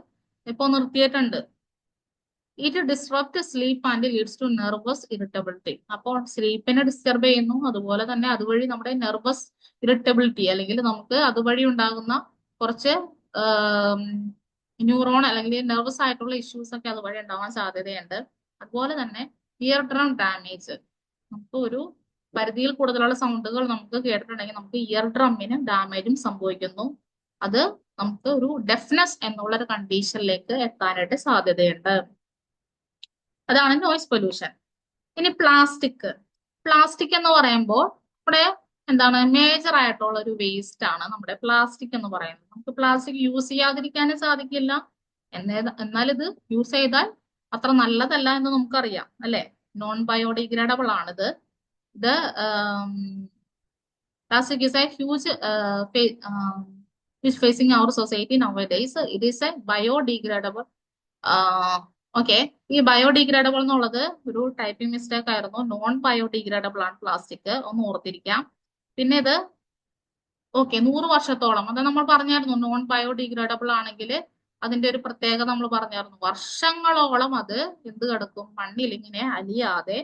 ഇപ്പൊ നിർത്തിയിട്ടുണ്ട്. It disrupt sleep and leads to nervous irritability. അപ്പോൾ സ്ലീപ്പിനെ ഡിസ്റ്റർബ് ചെയ്യുന്നു, അതുപോലെ തന്നെ അതുവഴി നമ്മുടെ നെർവസ് ഇറിറ്റബിലിറ്റി അല്ലെങ്കിൽ നമുക്ക് അതുവഴി ഉണ്ടാകുന്ന കുറച്ച് ന്യൂറോൺ അല്ലെങ്കിൽ നെർവസ് ആയിട്ടുള്ള ഇഷ്യൂസ് ഒക്കെ അതുവഴി ഉണ്ടാവാൻ സാധ്യതയുണ്ട്. അതുപോലെ തന്നെ ഇയർ ഡ്രം ഡാമേജ്. നമുക്ക് ഒരു പരിധിയിൽ കൂടുതലുള്ള സൗണ്ടുകൾ നമുക്ക് കേട്ടിട്ടുണ്ടെങ്കിൽ നമുക്ക് ഇയർ ഡ്രമ്മിന് ഡാമേജും സംഭവിക്കുന്നു. അത് നമുക്ക് ഒരു ഡെഫ്നെസ് എന്നുള്ള ഒരു കണ്ടീഷനിലേക്ക് എത്താനായിട്ട് സാധ്യതയുണ്ട്. അതാണ് നോയിസ് പൊല്യൂഷൻ. ഇനി പ്ലാസ്റ്റിക്. പ്ലാസ്റ്റിക് എന്ന് പറയുമ്പോൾ നമ്മുടെ എന്താണ്, മേജർ ആയിട്ടുള്ള ഒരു വേസ്റ്റ് ആണ് നമ്മുടെ പ്ലാസ്റ്റിക് എന്ന് പറയുന്നത്. നമുക്ക് പ്ലാസ്റ്റിക് യൂസ് ചെയ്യാതിരിക്കാനും സാധിക്കില്ല, എന്നാൽ ഇത് യൂസ് ചെയ്താൽ അത്ര നല്ലതല്ല എന്ന് നമുക്കറിയാം അല്ലെ. നോൺ ബയോഡിഗ്രേഡബിൾ ആണിത്. ഇത് plastic is a huge facing our society nowadays. It is a biodegradable. Okay, ഈ ബയോഡിഗ്രേഡബിൾ എന്നുള്ളത് ഒരു ടൈപ്പിംഗ് മിസ്റ്റേക്ക് ആയിരുന്നു. നോൺ ബയോഡിഗ്രേഡബിൾ ആണ് പ്ലാസ്റ്റിക്, ഒന്ന് ഓർത്തിരിക്കാം. പിന്നെ ഇത് 100 വർഷത്തോളം, അത് നമ്മൾ പറഞ്ഞായിരുന്നു. നോൺ ബയോഡിഗ്രേഡബിൾ ആണെങ്കിൽ അതിന്റെ ഒരു പ്രത്യേകത നമ്മൾ പറഞ്ഞായിരുന്നു. വർഷങ്ങളോളം അത് എന്ത് കിടക്കും, മണ്ണിൽ ഇങ്ങനെ അലിയാതെ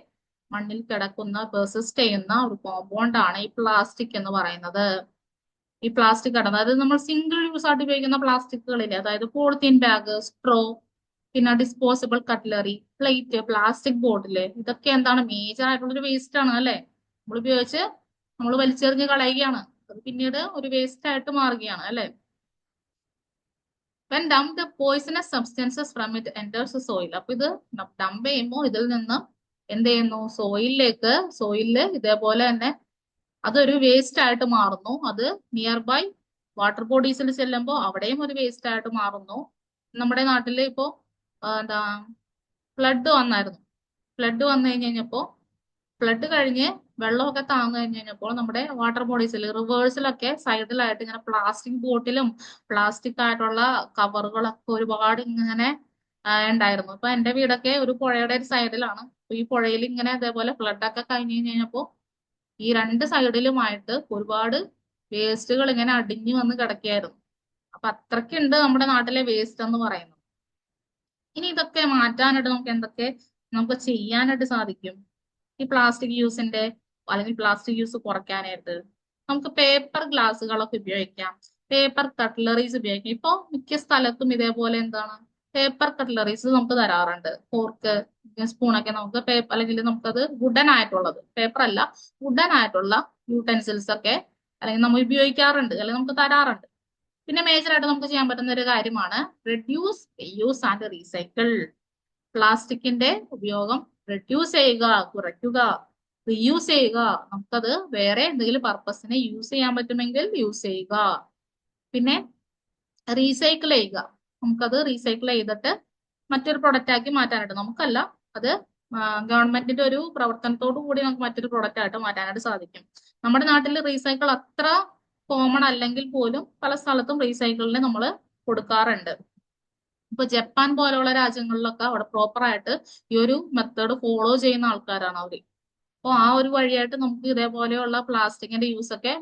മണ്ണിൽ കിടക്കുന്ന, പെർസിസ്റ്റ് ചെയ്യുന്ന ഒരു കോമ്പൗണ്ട് ആണ് ഈ പ്ലാസ്റ്റിക് എന്ന് പറയുന്നത്. ഈ പ്ലാസ്റ്റിക് ആണ്, അതായത് നമ്മൾ സിംഗിൾ യൂസ് ആയിട്ട് ഉപയോഗിക്കുന്ന പ്ലാസ്റ്റിക്കുകളില്ലേ, അതായത് പോളിത്തീൻ ബാഗ്, സ്ട്രോ, പിന്നെ ഡിസ്പോസിബിൾ കട്ട്ലറി, പ്ലേറ്റ്, പ്ലാസ്റ്റിക് ബോട്ടില്, ഇതൊക്കെ എന്താണ്, മേജർ ആയിട്ടുള്ള ഒരു വേസ്റ്റ് ആണ് അല്ലെ. നമ്മൾ ഉപയോഗിച്ച് നമ്മൾ വലിച്ചെറിഞ്ഞ് കളയുകയാണ്, അത് പിന്നീട് ഒരു വേസ്റ്റ് ആയിട്ട് മാറുകയാണ് അല്ലെ. When dump poisonous substances from it enters soil. അപ്പൊ ഇത് ഡംപ് ചെയ്യുമ്പോൾ ഇതിൽ നിന്ന് എന്ത് ചെയ്യുന്നു, സോയിലില് ഇതേപോലെ തന്നെ അതൊരു വേസ്റ്റ് ആയിട്ട് മാറുന്നു. അത് നിയർ ബൈ വാട്ടർ ബോഡീസിൽ ചെല്ലുമ്പോൾ അവിടെയും ഒരു വേസ്റ്റ് ആയിട്ട് മാറുന്നു. നമ്മുടെ നാട്ടില് ഇപ്പോ എന്താ ഫ്ലഡ് വന്നായിരുന്നു. ഫ്ലഡ് വന്നു കഴിഞ്ഞപ്പോൾ ഫ്ലഡ് കഴിഞ്ഞ് വെള്ളമൊക്കെ താന്നു കഴിഞ്ഞ് കഴിഞ്ഞപ്പോൾ നമ്മുടെ വാട്ടർ ബോഡീസിൽ റിവേഴ്സിലൊക്കെ സൈഡിലായിട്ട് ഇങ്ങനെ പ്ലാസ്റ്റിക് ബോട്ടിലും പ്ലാസ്റ്റിക് ആയിട്ടുള്ള കവറുകളൊക്കെ ഒരുപാട് ഇങ്ങനെ ഉണ്ടായിരുന്നു. അപ്പൊ എന്റെ വീടൊക്കെ ഒരു പുഴയുടെ ഒരു സൈഡിലാണ്. അപ്പൊ ഈ പുഴയിൽ ഇങ്ങനെ അതേപോലെ ഫ്ലഡൊക്കെ കഴിഞ്ഞ് കഴിഞ്ഞപ്പോൾ ഈ രണ്ട് സൈഡിലുമായിട്ട് ഒരുപാട് വേസ്റ്റുകൾ ഇങ്ങനെ അടിഞ്ഞു വന്ന് കിടക്കുകയായിരുന്നു. അപ്പൊ അത്രയ്ക്കുണ്ട് നമ്മുടെ നാട്ടിലെ വേസ്റ്റ് എന്ന് പറയുന്നത്. ഇനി ഇതൊക്കെ മാറ്റാനായിട്ട് നമുക്ക് ചെയ്യാനായിട്ട് സാധിക്കും? ഈ പ്ലാസ്റ്റിക് യൂസിന്റെ അല്ലെങ്കിൽ പ്ലാസ്റ്റിക് യൂസ് കുറയ്ക്കാനായിട്ട് നമുക്ക് പേപ്പർ ഗ്ലാസ്സുകളൊക്കെ ഉപയോഗിക്കാം, പേപ്പർ കട്ട്ലറീസ് ഉപയോഗിക്കാം. ഇപ്പൊ മിക്ക സ്ഥലത്തും ഇതേപോലെ എന്താണ് പേപ്പർ കട്ട്ലറീസ് നമുക്ക് തരാറുണ്ട്. ഫോർക്ക്, സ്പൂണൊക്കെ നമുക്ക് പേപ്പർ അല്ലെങ്കിൽ നമുക്കത് വുഡൻ ആയിട്ടുള്ളത്, പേപ്പർ അല്ല വുഡൻ ആയിട്ടുള്ള യൂട്ടൻസിൽസ് ഒക്കെ അല്ലെങ്കിൽ നമ്മൾ ഉപയോഗിക്കാറുണ്ട് അല്ലെങ്കിൽ നമുക്ക് തരാറുണ്ട്. പിന്നെ മേജറായിട്ട് നമുക്ക് ചെയ്യാൻ പറ്റുന്ന ഒരു കാര്യമാണ് റെഡ്യൂസ്, യൂസ് ആൻഡ് റീസൈക്കിൾ. പ്ലാസ്റ്റിക്കിന്റെ ഉപയോഗം റെഡ്യൂസ് ചെയ്യുക, കുറയ്ക്കുക, റീയൂസ് ചെയ്യുക. നമുക്കത് വേറെ എന്തെങ്കിലും പർപ്പസിന് യൂസ് ചെയ്യാൻ പറ്റുമെങ്കിൽ യൂസ് ചെയ്യുക. പിന്നെ റീസൈക്കിൾ ചെയ്യുക. നമുക്കത് റീസൈക്കിൾ ചെയ്തിട്ട് മറ്റൊരു പ്രൊഡക്റ്റ് ആക്കി മാറ്റാനായിട്ട്, നമുക്കല്ല അത് ഗവൺമെന്റിന്റെ ഒരു പ്രവർത്തനത്തോടു കൂടി നമുക്ക് മറ്റൊരു പ്രൊഡക്റ്റ് ആയിട്ട് മാറ്റാനായിട്ട് സാധിക്കും. നമ്മുടെ നാട്ടിൽ റീസൈക്കിൾ അത്ര കോമൺ അല്ലെങ്കിൽ പോലും പല സ്ഥലത്തും റീസൈക്കിളിന് നമ്മൾ കൊടുക്കാറുണ്ട്. ഇപ്പൊ ജപ്പാൻ പോലെയുള്ള രാജ്യങ്ങളിലൊക്കെ അവിടെ പ്രോപ്പർ ആയിട്ട് ഈ ഒരു മെത്തേഡ് ഫോളോ ചെയ്യുന്ന ആൾക്കാരാണ് അവര്. അപ്പോൾ ആ ഒരു വഴിയായിട്ട് നമുക്ക് ഇതേപോലെയുള്ള പ്ലാസ്റ്റിക്കിന്റെ യൂസ് ഒക്കെ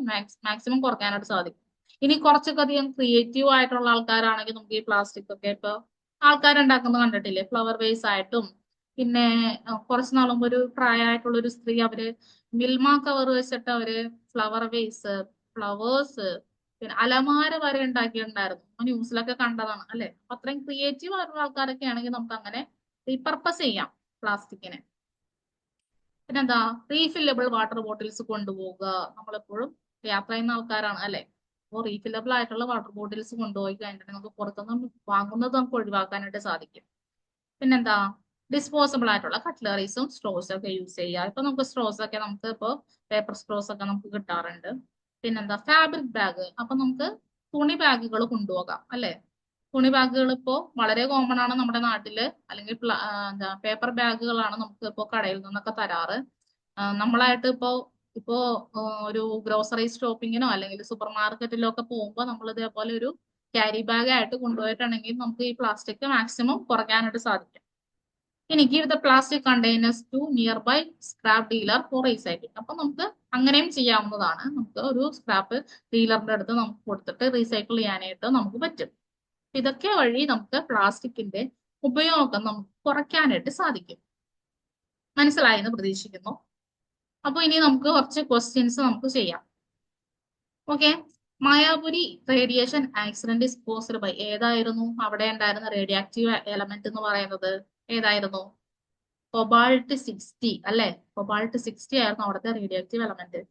മാക്സിമം കുറയ്ക്കാനായിട്ട് സാധിക്കും. ഇനി കുറച്ചൊക്കെ അധികം ക്രിയേറ്റീവ് ആയിട്ടുള്ള ആൾക്കാരാണെങ്കിൽ നമുക്ക് ഈ പ്ലാസ്റ്റിക് ഒക്കെ ഇപ്പൊ ആൾക്കാരുണ്ടാക്കുന്നത് കണ്ടിട്ടില്ലേ, ഫ്ലവർ വേസ് ആയിട്ടും. പിന്നെ കുറച്ച് നാൾ മുമ്പ് ഒരു പ്രായമായിട്ടുള്ള ഒരു സ്ത്രീ അവര് മിൽമ കവർ വെച്ചിട്ട് അവര് ഫ്ലവർ വേസ്, ഫ്ലവേഴ്സ്, പിന്നെ അലമാര വരെ ഉണ്ടാക്കിയിട്ടുണ്ടായിരുന്നു. ന്യൂസിലൊക്കെ കണ്ടതാണ് അല്ലെ. അപ്പൊ അത്രയും ക്രിയേറ്റീവ് ആയിട്ടുള്ള ആൾക്കാരൊക്കെ ആണെങ്കിൽ നമുക്ക് അങ്ങനെ റീപർപ്പസ് ചെയ്യാം പ്ലാസ്റ്റിക്കിനെ. പിന്നെന്താ, റീഫില്ലബിൾ വാട്ടർ ബോട്ടിൽസ് കൊണ്ടുപോകുക. നമ്മളെപ്പോഴും യാത്ര ചെയ്യുന്ന ആൾക്കാരാണ് അല്ലെ. അപ്പോൾ റീഫില്ലബിൾ ആയിട്ടുള്ള വാട്ടർ ബോട്ടിൽസ് കൊണ്ടുപോയി കഴിഞ്ഞിട്ട് നമുക്ക് പുറത്തുനിന്ന് വാങ്ങുന്നത് നമുക്ക് ഒഴിവാക്കാനായിട്ട് സാധിക്കും. പിന്നെന്താ, ഡിസ്പോസിബിൾ ആയിട്ടുള്ള കട്ട്ലറീസും സ്ട്രോസ് ഒക്കെ യൂസ് ചെയ്യുക. ഇപ്പൊ നമുക്ക് സ്ട്രോസ് ഒക്കെ നമുക്ക് ഇപ്പോ പേപ്പർ സ്ട്രോസ് ഒക്കെ നമുക്ക് കിട്ടാറുണ്ട്. പിന്നെന്താ, ഫാബ്രിക് ബാഗ്. അപ്പൊ നമുക്ക് തുണി ബാഗുകൾ കൊണ്ടുപോകാം അല്ലെ. തുണി ബാഗുകൾ ഇപ്പോ വളരെ കോമൺ ആണ് നമ്മുടെ നാട്ടില്. അല്ലെങ്കിൽ എന്താ പേപ്പർ ബാഗുകളാണ് നമുക്ക് ഇപ്പോ കടയിൽ നിന്നൊക്കെ തരാറ്. നമ്മളായിട്ട് ഇപ്പോ ഇപ്പോ ഒരു ഗ്രോസറി ഷോപ്പിങ്ങിനോ അല്ലെങ്കിൽ സൂപ്പർ മാർക്കറ്റിലോ ഒക്കെ പോകുമ്പോൾ നമ്മൾ ഇതേപോലെ ഒരു ക്യാരി ബാഗ് ആയിട്ട് കൊണ്ടുപോയിട്ടുണ്ടെങ്കിൽ നമുക്ക് ഈ പ്ലാസ്റ്റിക് മാക്സിമം കുറയ്ക്കാനായിട്ട് സാധിക്കും. ഇനി give the plastic containers to nearby scrap dealer for recycling. അപ്പൊ നമുക്ക് അങ്ങനെയും ചെയ്യാവുന്നതാണ്. നമുക്ക് ഒരു സ്ക്രാപ്പ് ഡീലറിന്റെ അടുത്ത് നമുക്ക് കൊടുത്തിട്ട് റീസൈക്കിൾ ചെയ്യാനായിട്ട് നമുക്ക് പറ്റും. ഇതൊക്കെ വഴി നമുക്ക് പ്ലാസ്റ്റിക്കിന്റെ ഉപയോഗം നമുക്ക് കുറയ്ക്കാനായിട്ട് സാധിക്കും. മനസ്സിലായി എന്ന് പ്രതീക്ഷിക്കുന്നു. അപ്പൊ ഇനി നമുക്ക് കുറച്ച് ക്വസ്റ്റ്യൻസ് നമുക്ക് ചെയ്യാം. Okay, Mayapuri radiation accident is caused by. ഏതായിരുന്നു അവിടെ ഉണ്ടായിരുന്ന റേഡിയോ ആക്റ്റീവ് എലമെന്റ് എന്ന് പറയുന്നത്? ഏതായിരുന്നു? കൊബാൾട്ട് 60 അല്ലെ. കൊബാൾട്ട് 60 ആയിരുന്നു അവിടുത്തെ റേഡിയോ ആക്റ്റീവ് എലമെന്റ്.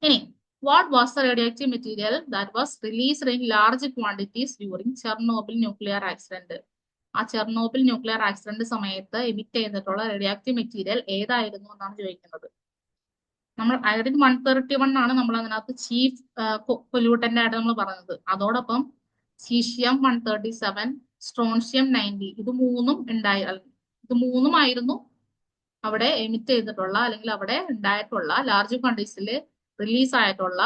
ഇനി what was the radio active material that was released in large quantities during Chernobyl nuclear accident? ആ ചെർണോബിൽ ന്യൂക്ലിയർ ആക്സിഡന്റ് സമയത്ത് എമിറ്റ് ചെയ്തിട്ടുള്ള റേഡിയോ ആക്റ്റീവ് മെറ്റീരിയൽ ഏതായിരുന്നു എന്നാണ് ചോദിക്കുന്നത്. നമ്മൾ അയഡിൻ 131 ആണ് നമ്മൾ അതിനകത്ത് ചീഫ് പൊല്യൂട്ടന്റ് ആയിട്ട് നമ്മൾ പറഞ്ഞത്. അതോടൊപ്പം സീഷ്യം 137, സ്ട്രോൺഷ്യം 90, ഇത് മൂന്നുമായിരുന്നു അവിടെ എമിറ്റ് ചെയ്തിട്ടുള്ള അല്ലെങ്കിൽ അവിടെ ഉണ്ടായിട്ടുള്ള ലാർജ് ക്വാണ്ടിറ്റിയിൽ റിലീസ് ആയിട്ടുള്ള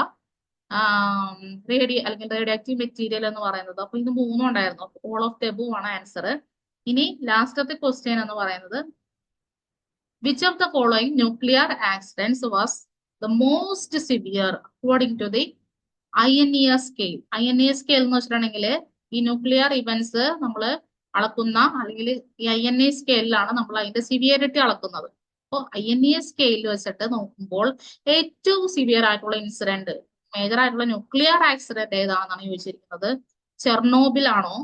അല്ലെങ്കിൽ റേഡിയോ ആക്റ്റീവ് മെറ്റീരിയൽ എന്ന് പറയുന്നത്. അപ്പൊ ഇത് മൂന്നും ഉണ്ടായിരുന്നു. ഓൾ ഓഫ് ദ എബോവ് ആണ് ആൻസർ. ഇനി ലാസ്റ്റത്തെ ക്വസ്റ്റ്യൻ എന്ന് പറയുന്നത് which of the following nuclear accidents was the most severe according to the INEA scale? INEA scale എന്ന് വെച്ചിട്ടുണ്ടെങ്കിൽ ഈ ന്യൂക്ലിയർ ഇവന്റ്സ് നമ്മൾ അളക്കുന്ന അല്ലെങ്കിൽ ഈ INEA സ്കെയിലാണ് നമ്മൾ അതിന്റെ സിവിയറിറ്റി അളക്കുന്നത്. അപ്പോൾ INEA സ്കെയിൽ വെച്ചിട്ട് നോക്കുമ്പോൾ ഏറ്റവും സിവിയർ ആയിട്ടുള്ള ഇൻസിഡന്റ്, മേജർ ആയിട്ടുള്ള ന്യൂക്ലിയർ ആക്സിഡന്റ് ഏതാണെന്നാണ് ചോദിച്ചിരിക്കുന്നത്. ചെർണോബിൽ ആണോ,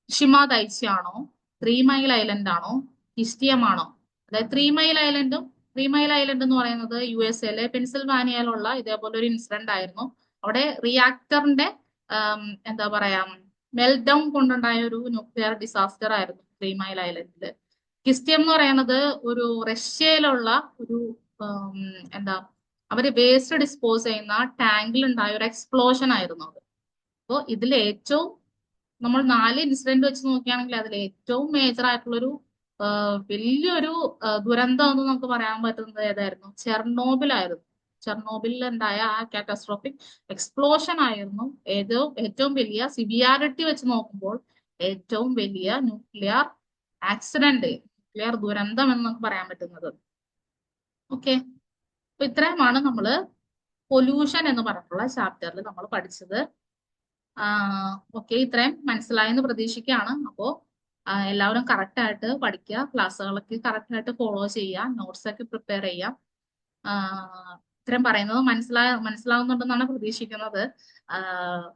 ഷിമ ദൈച്ചി ആണോ, 3 മൈൽ ഐലൻഡ് ആണോ, ഹിസ്റ്റിയം ആണോ? അതായത് 3 മൈൽ ഐലൻഡ് എന്ന് പറയുന്നത് USA പെൻസിൽവാനിയയിലുള്ള ഇതേപോലെ ഒരു ഇൻസിഡന്റ് ആയിരുന്നു. അവിടെ റിയാക്ടറിന്റെ എന്താ പറയാ മെൽഡൗൺ കൊണ്ടുണ്ടായ ഒരു ന്യൂക്ലിയർ ഡിസാസ്റ്റർ ആയിരുന്നു 3 മൈൽ ഐലൻഡില്. ഹിസ്റ്റിയം എന്ന് പറയുന്നത് ഒരു റഷ്യയിലുള്ള ഒരു എന്താ അവര് വേസ്റ്റ് ഡിസ്പോസ് ചെയ്യുന്ന ടാങ്കിൽ ഉണ്ടായ ഒരു എക്സ്പ്ലോഷൻ ആയിരുന്നു അത്. അപ്പോൾ ഇതിൽ ഏറ്റവും നമ്മൾ 4 ഇൻസിഡന്റ് വെച്ച് നോക്കുകയാണെങ്കിൽ അതിൽ ഏറ്റവും മേജർ ആയിട്ടുള്ളൊരു വലിയൊരു ദുരന്തം എന്ന് നമുക്ക് പറയാൻ പറ്റുന്നത് ഏതായിരുന്നു? ചെർണോബിൽ ആയിരുന്നു. ചെർണോബിലിൽ ഉണ്ടായ ആ കാറ്റാസ്ട്രോഫിക് എക്സ്പ്ലോഷൻ ആയിരുന്നു ഏറ്റവും വലിയ സിവിയാരിറ്റി വെച്ച് നോക്കുമ്പോൾ ഏറ്റവും വലിയ ന്യൂക്ലിയർ ആക്സിഡന്റ്, ന്യൂക്ലിയർ ദുരന്തം എന്ന് നമുക്ക് പറയാൻ പറ്റുന്നത്. ഓക്കെ, അപ്പൊ ഇത്രയുമാണ് നമ്മള് പൊല്യൂഷൻ എന്ന് പറഞ്ഞിട്ടുള്ള ചാപ്റ്ററിൽ നമ്മൾ പഠിച്ചത്. ഓക്കെ, ഇത്രയും മനസ്സിലായെന്ന് പ്രതീക്ഷിക്കുകയാണ്. അപ്പോ എല്ലാവരും കറക്റ്റ് ആയിട്ട് പഠിക്കുക, ക്ലാസ്സുകളൊക്കെ കറക്റ്റ് ആയിട്ട് ഫോളോ ചെയ്യുക, നോട്ട്സ് ഒക്കെ പ്രിപ്പയർ ചെയ്യാം. ഇത്രയും പറയുന്നത് മനസ്സിലാവുന്നുണ്ടെന്നാണ് പ്രതീക്ഷിക്കുന്നത്.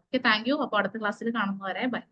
Okay, thank you. അപ്പോൾ അടുത്ത ക്ലാസ്സിൽ കാണുന്നവരെ ബൈ.